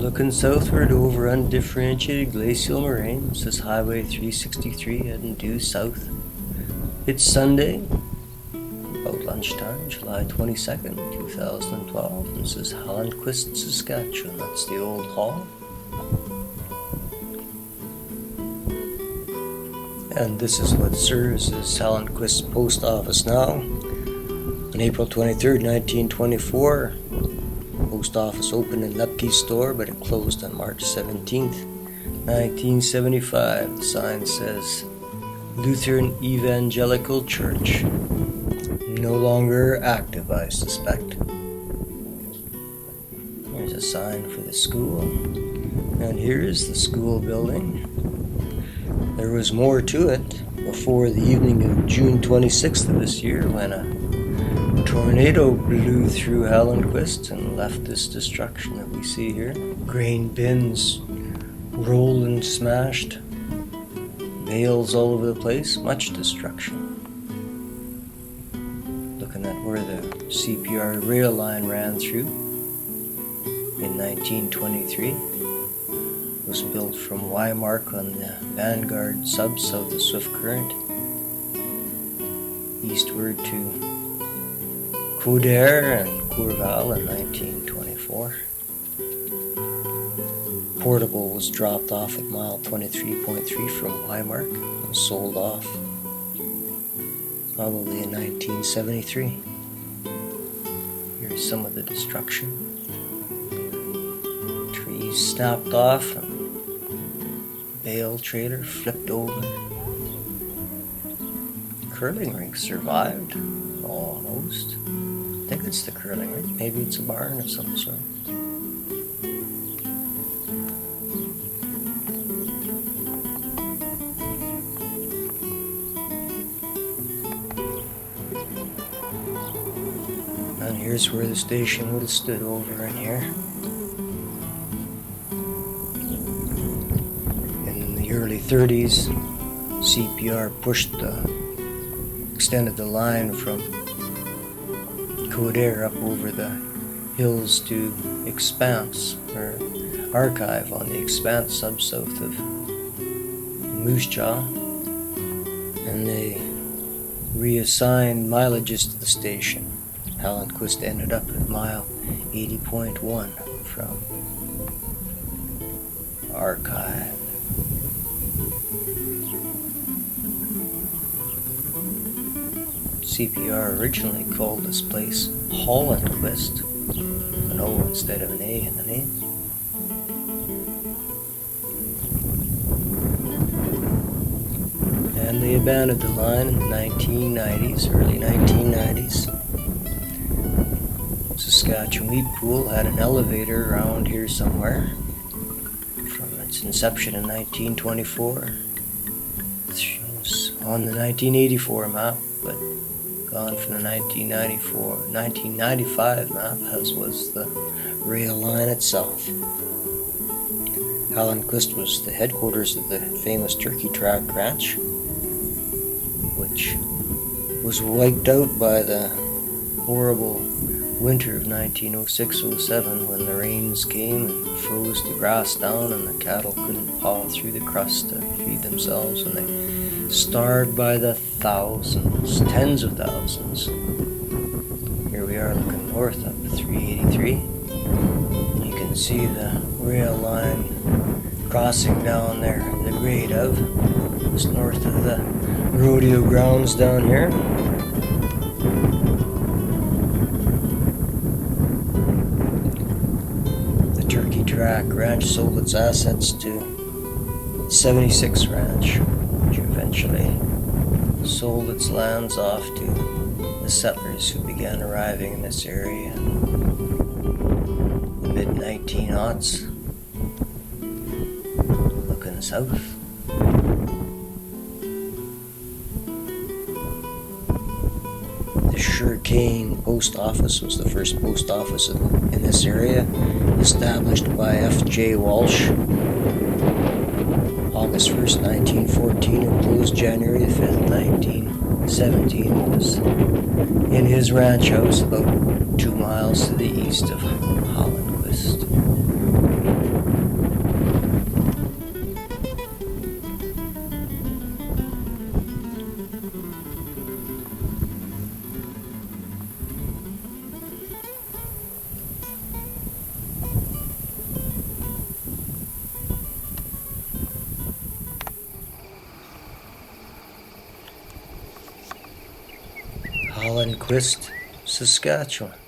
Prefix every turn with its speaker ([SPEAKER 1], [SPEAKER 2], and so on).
[SPEAKER 1] Looking southward over undifferentiated glacial moraine. This is Highway 363 heading due south. It's Sunday, about lunchtime, July 22nd, 2012. This is Hallonquist, Saskatchewan. That's the old hall. And this is what serves as Hallonquist Post Office now. On April 23rd, 1924, post office opened in Lepke's store, but it closed on March 17th, 1975. The sign says Lutheran Evangelical Church. No longer active, I suspect. There's a sign for the school. And here's the school building. There was more to it before the evening of June 26th of this year when a tornado blew through Hallonquist and left this destruction that we see here. Grain bins rolled and smashed, bales all over the place, much destruction. Looking at where the CPR rail line ran through in 1923. It was built from Wymark on the Vanguard sub south of Swift Current, eastward to Coder and Courval in 1924. Portable was dropped off at mile 23.3 from Wymark and was sold off probably in 1973. Here's some of the destruction. Trees snapped off and bale trailer flipped over. Curling rink survived, almost. I think it's the curling rink. Maybe it's a barn of some sort. And here's where the station would have stood over in here. In the early 30s, CPR extended the line from Coder up over the hills to Expanse, or Archive on the Expanse sub-south of Moose Jaw, and they reassigned mileages to the station. Hallonquist ended up at mile 80.1 from Archive. CPR originally called this place Hallonquist, an O instead of an A in the name. And they abandoned the line in the 1990s, early 1990s. Saskatchewan Wheat Pool had an elevator around here somewhere from its inception in 1924. It was on the 1984 map, but gone from the 1995 map, as was the rail line itself. Hallonquist was the headquarters of the famous Turkey Track Ranch, which was wiped out by the horrible winter of 1906-07 when the rains came and froze the grass down and the cattle couldn't paw through the crust to feed themselves, and they starved by the thousands, tens of thousands. Here we are looking north up 383. You can see the rail line crossing down there, the grade of, just north of the rodeo grounds down here. The Turkey Track Ranch sold its assets to 76 Ranch, which eventually sold its lands off to the settlers who began arriving in this area in the mid-1900s. Looking south. The Sugarcane Post Office was the first post office in this area, established by F.J. Walsh. August 1st, 1914, and closed January 5th, 1917. It was in his ranch house about 2 miles to the east of Hallonquist. Hallonquist, Saskatchewan.